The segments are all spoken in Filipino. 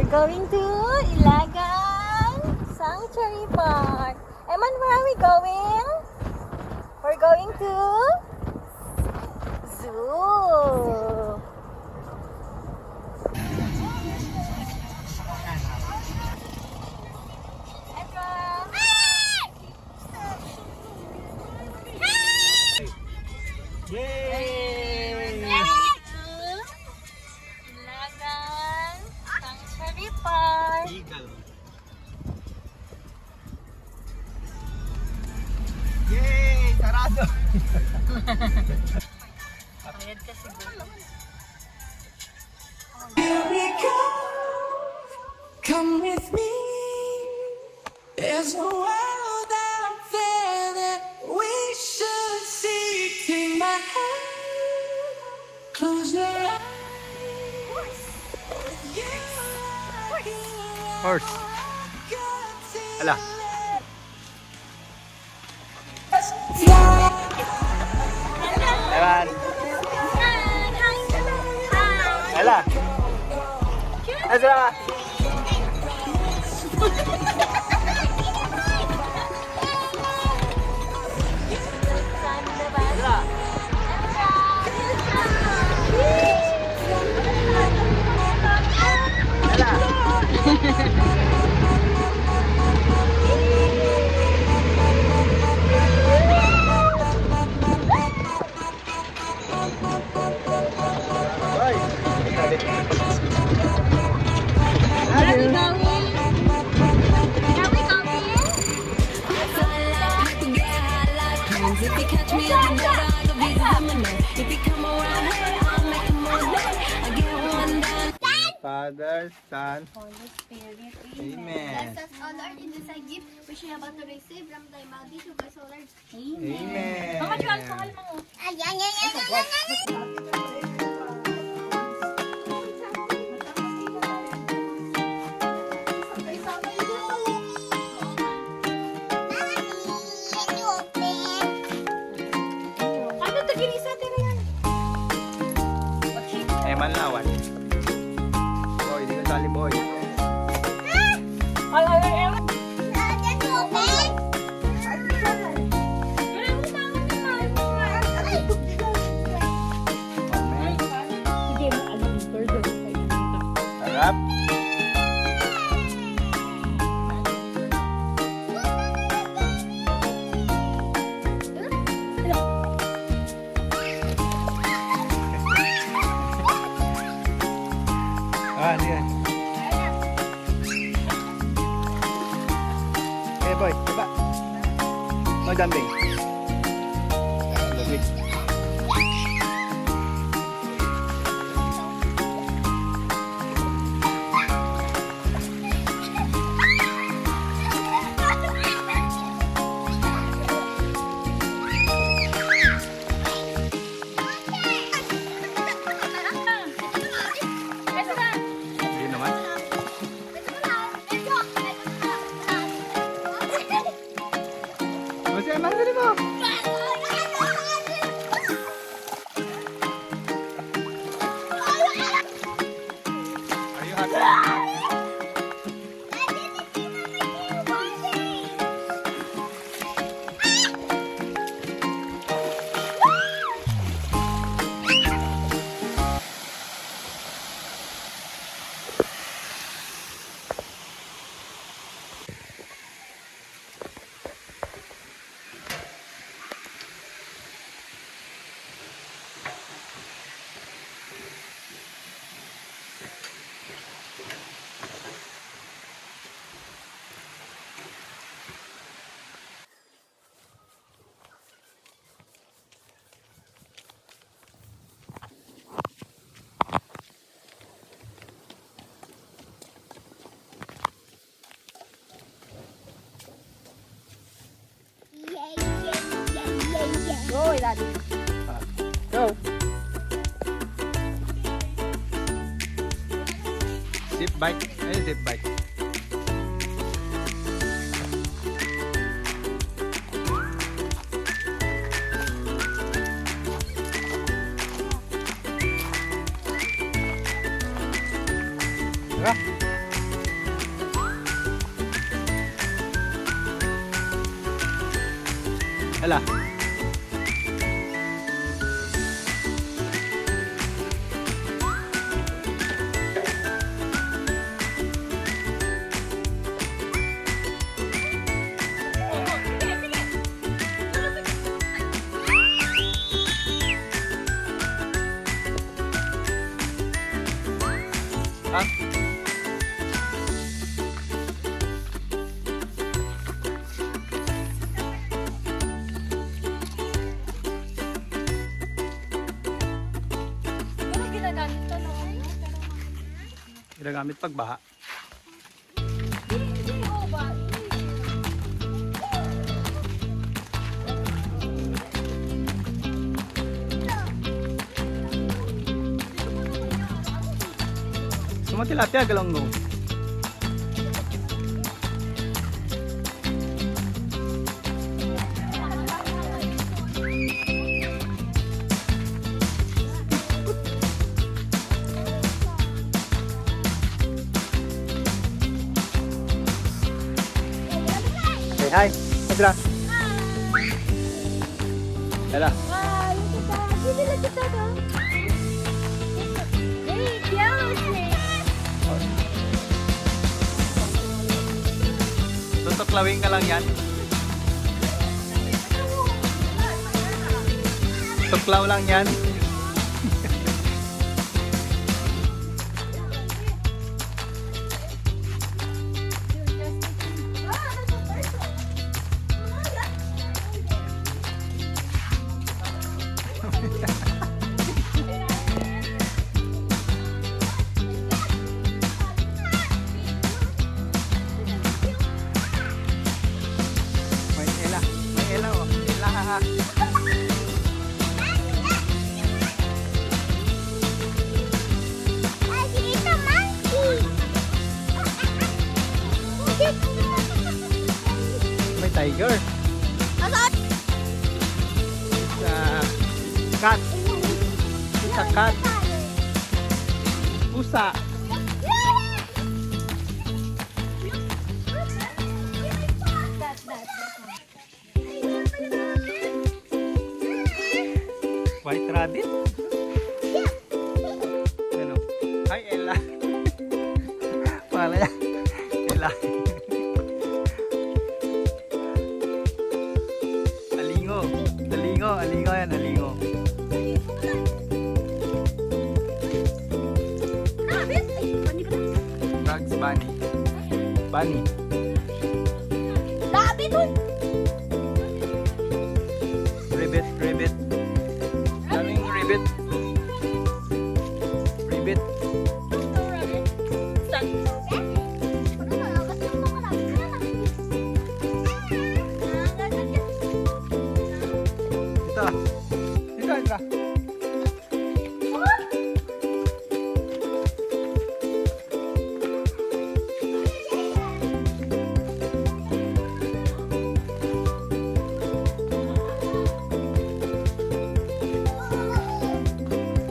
We're going to Ilagan Sanctuary Park. Eman, where are we going? We're going to Zoo. Yay! Ilagan Sanctuary Park. Eagle. Yay! Sarado! Bayad ka siguro. Here we go. Come with me. There's a world out there that we should see. Take my hand. Close your eyes. Horse. Ala. Ewan. Ala. Ezra. Ezra. If you catch me on the water, the visas I'm in there. If you come around here, I'll make them all day. I get one done. Father, Son, Holy Spirit. Amen. Bless us, O Lord, in this gift which we are about to receive from thy bounty to us, O Lord. Amen. Mama, jual ko mo. Ay, ay, ay, ay, ay, ay, ay. Ano to ginisa tira yan? Eman lawan. Boy, dito sali boy. Ay, ay, ay, ay. Nandiyan mo, Ben. Amen. Hindi mo alam yung burger. Sarap. Ah, ano yan? Eh boy, diba? No jumping. Lagi. Hindi naman. Masih eman tadi mo. Are you happy? Go, Daddy. Go. Zip bike. Eh, zip bike. Tara. Ginagamit pagbaha. Semua tilapia galong no. Say hi. Edra. Ela. Wow, look at that. Didi, look at that, oh. Hey, cute. Tutuklawin ka lang yan. Tuklaw lang yan. May Ella. May Ella oh. Ella haha. May tiger. It's a cat. It's a cat. Pusa. White rabbit. Ano? Hi Ella. Pangalan niya. Ella. Alingo. Alingo. Alingo yan. Alingo. Bugs Bunny. Bunny. Ribbit. Ribbit. Daming ribbit. Ribbit. Dito. Dito, Edra.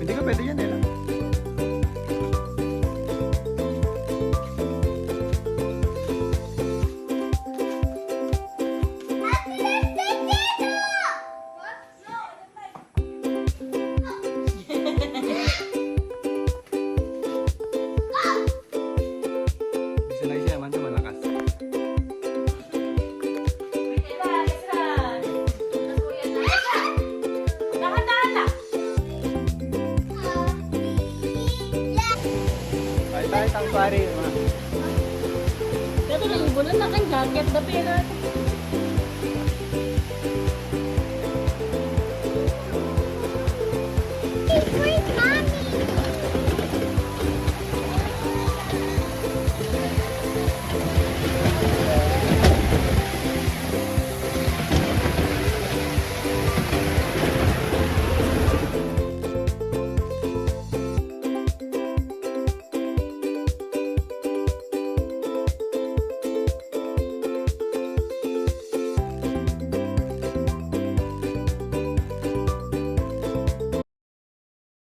Hindi ka pwede yan, Ella. Bisa na siya, man malakas. Bye-bye, sanctuary. Pero nang bulan na kang jacket, dapira